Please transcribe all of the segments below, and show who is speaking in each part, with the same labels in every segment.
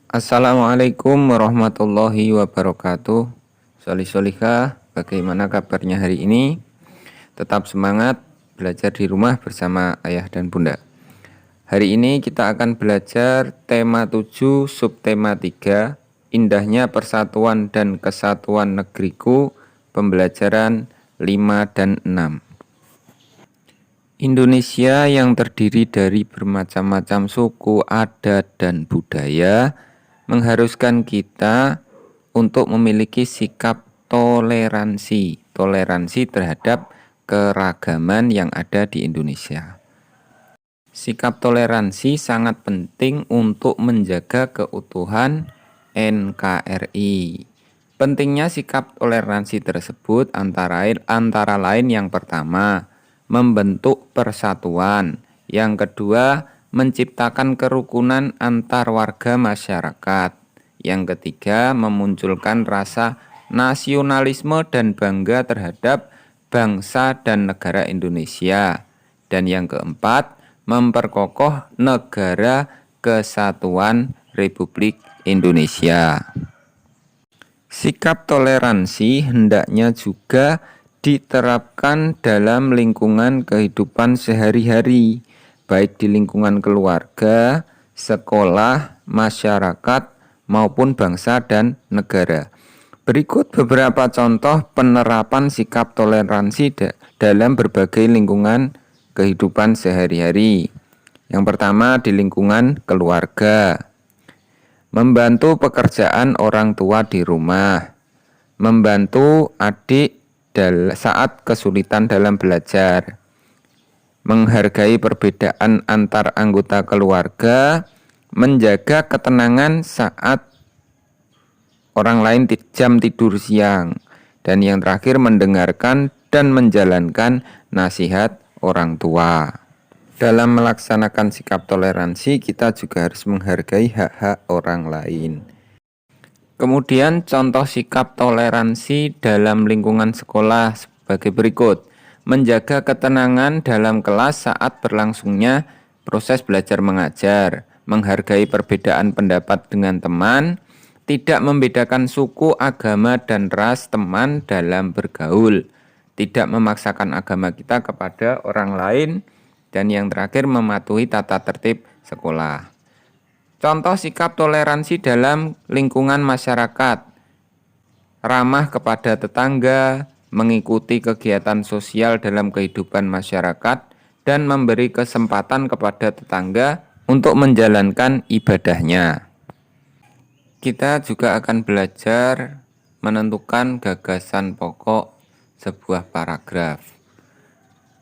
Speaker 1: Assalamualaikum warahmatullahi wabarakatuh. Solih-solihah, bagaimana kabarnya hari ini? Tetap semangat belajar di rumah bersama ayah dan bunda. Hari ini kita akan belajar tema 7, subtema 3, indahnya persatuan dan kesatuan negeriku, pembelajaran 5 dan 6. Indonesia yang terdiri dari bermacam-macam suku, adat, dan budaya mengharuskan kita untuk memiliki sikap toleransi terhadap keragaman yang ada di Indonesia. Sikap toleransi sangat penting untuk menjaga keutuhan NKRI. Pentingnya sikap toleransi tersebut antara lain yang pertama, membentuk persatuan. Yang kedua, menciptakan kerukunan antar warga masyarakat. Yang ketiga, memunculkan rasa nasionalisme dan bangga terhadap bangsa dan negara Indonesia. Dan yang keempat, memperkokoh negara kesatuan Republik Indonesia. Sikap toleransi hendaknya juga diterapkan dalam lingkungan kehidupan sehari-hari, baik di lingkungan keluarga, sekolah, masyarakat, maupun bangsa dan negara. Berikut beberapa contoh penerapan sikap toleransi dalam berbagai lingkungan kehidupan sehari-hari. Yang pertama, di lingkungan keluarga. Membantu pekerjaan orang tua di rumah. Membantu adik saat kesulitan dalam belajar. Menghargai perbedaan antar anggota keluarga, menjaga ketenangan saat orang lain jam tidur siang, dan yang terakhir mendengarkan dan menjalankan nasihat orang tua. Dalam melaksanakan sikap toleransi, kita juga harus menghargai hak-hak orang lain. Kemudian contoh sikap toleransi dalam lingkungan sekolah sebagai berikut. Menjaga ketenangan dalam kelas saat berlangsungnya proses belajar mengajar, menghargai perbedaan pendapat dengan teman, tidak membedakan suku, agama, dan ras teman dalam bergaul, tidak memaksakan agama kita kepada orang lain, dan yang terakhir mematuhi tata tertib sekolah. Contoh sikap toleransi dalam lingkungan masyarakat, ramah kepada tetangga, mengikuti kegiatan sosial dalam kehidupan masyarakat, dan memberi kesempatan kepada tetangga untuk menjalankan ibadahnya. Kita juga akan belajar menentukan gagasan pokok sebuah paragraf.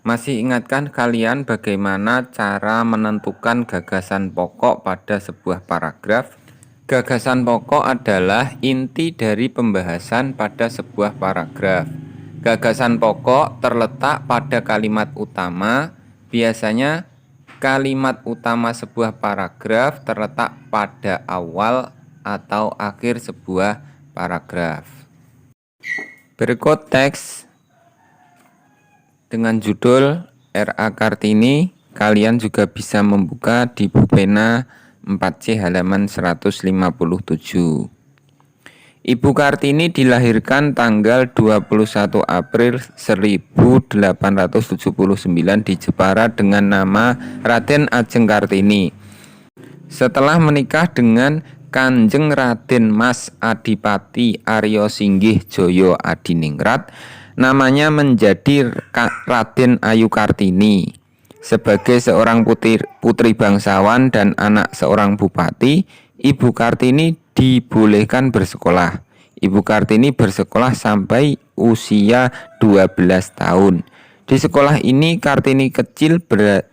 Speaker 1: Masih ingatkah kalian bagaimana cara menentukan gagasan pokok pada sebuah paragraf? Gagasan pokok adalah inti dari pembahasan pada sebuah paragraf. Gagasan pokok terletak pada kalimat utama. Biasanya kalimat utama sebuah paragraf terletak pada awal atau akhir sebuah paragraf. Berikut teks dengan judul R.A. Kartini. Kalian juga bisa membuka di buku pena 4C halaman 157. Ibu Kartini dilahirkan tanggal 21 April 1879 di Jepara dengan nama Raden Ajeng Kartini. Setelah menikah dengan Kanjeng Raden Mas Adipati Aryo Singgih Joyo Adiningrat, namanya menjadi Raden Ayu Kartini. Sebagai seorang putri bangsawan dan anak seorang bupati, Ibu Kartini dibolehkan bersekolah. Ibu Kartini bersekolah sampai usia 12 tahun. Di sekolah ini Kartini kecil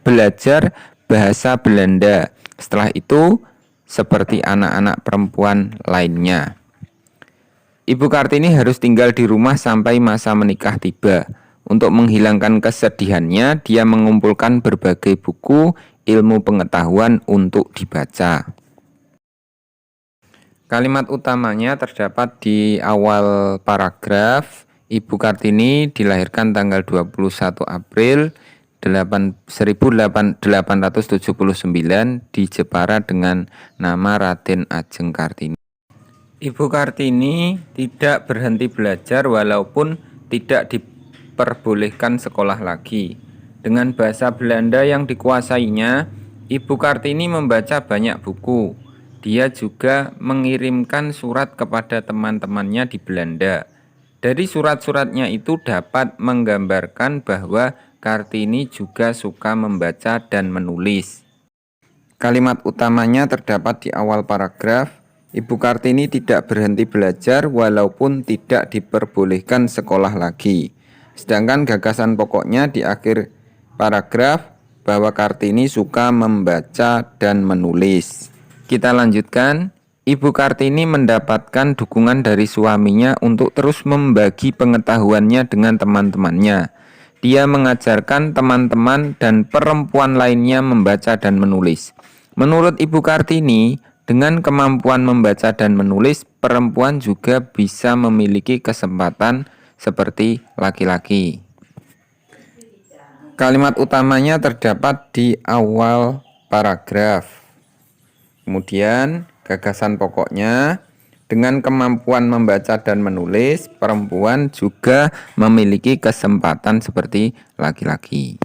Speaker 1: belajar bahasa Belanda. Setelah itu, seperti anak-anak perempuan lainnya, Ibu Kartini harus tinggal di rumah sampai masa menikah tiba. Untuk menghilangkan kesedihannya, dia mengumpulkan berbagai buku ilmu pengetahuan untuk dibaca. Kalimat utamanya terdapat di awal paragraf. Ibu Kartini dilahirkan tanggal 21 April 1879 di Jepara dengan nama Raden Ajeng Kartini. Ibu Kartini tidak berhenti belajar walaupun tidak diperbolehkan sekolah lagi. Dengan bahasa Belanda yang dikuasainya, Ibu Kartini membaca banyak buku. Dia juga mengirimkan surat kepada teman-temannya di Belanda. Dari surat-suratnya itu dapat menggambarkan bahwa Kartini juga suka membaca dan menulis. Kalimat utamanya terdapat di awal paragraf. Ibu Kartini tidak berhenti belajar walaupun tidak diperbolehkan sekolah lagi. Sedangkan gagasan pokoknya di akhir paragraf bahwa Kartini suka membaca dan menulis. Kita lanjutkan. Ibu Kartini mendapatkan dukungan dari suaminya untuk terus membagi pengetahuannya dengan teman-temannya. Dia mengajarkan teman-teman dan perempuan lainnya membaca dan menulis. Menurut Ibu Kartini, dengan kemampuan membaca dan menulis, perempuan juga bisa memiliki kesempatan seperti laki-laki. Kalimat utamanya terdapat di awal paragraf. Kemudian gagasan pokoknya, dengan kemampuan membaca dan menulis, perempuan juga memiliki kesempatan seperti laki-laki.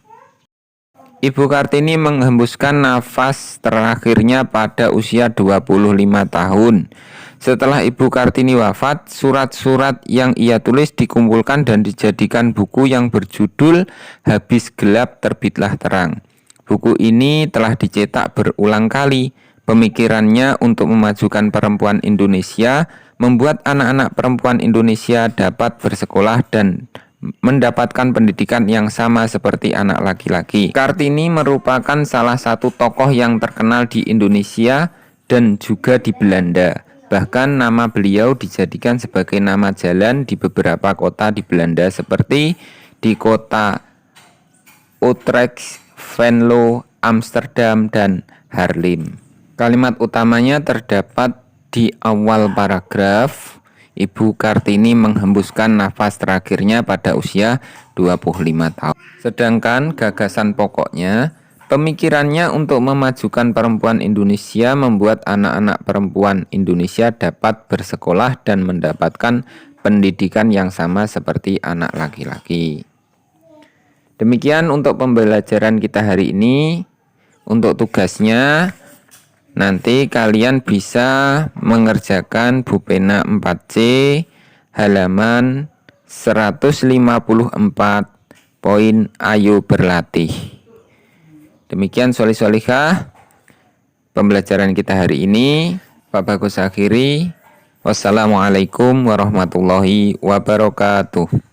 Speaker 1: Ibu Kartini menghembuskan nafas terakhirnya pada usia 25 tahun. Setelah Ibu Kartini wafat, surat-surat yang ia tulis dikumpulkan dan dijadikan buku yang berjudul Habis Gelap Terbitlah Terang. Buku ini telah dicetak berulang kali. Pemikirannya untuk memajukan perempuan Indonesia membuat anak-anak perempuan Indonesia dapat bersekolah dan mendapatkan pendidikan yang sama seperti anak laki-laki. Kartini merupakan salah satu tokoh yang terkenal di Indonesia dan juga di Belanda. Bahkan nama beliau dijadikan sebagai nama jalan di beberapa kota di Belanda seperti di kota Utrecht, Venlo, Amsterdam, dan Haarlem. Kalimat utamanya terdapat di awal paragraf. Ibu Kartini menghembuskan nafas terakhirnya pada usia 25 tahun. Sedangkan gagasan pokoknya, pemikirannya untuk memajukan perempuan Indonesia membuat anak-anak perempuan Indonesia dapat bersekolah dan mendapatkan pendidikan yang sama seperti anak laki-laki. Demikian untuk pembelajaran kita hari ini. Untuk tugasnya, nanti kalian bisa mengerjakan Bupena 4C halaman 154 poin Ayo Berlatih. Demikian sholih-sholihah pembelajaran kita hari ini. Pak Bagus akhiri. Wassalamualaikum warahmatullahi wabarakatuh.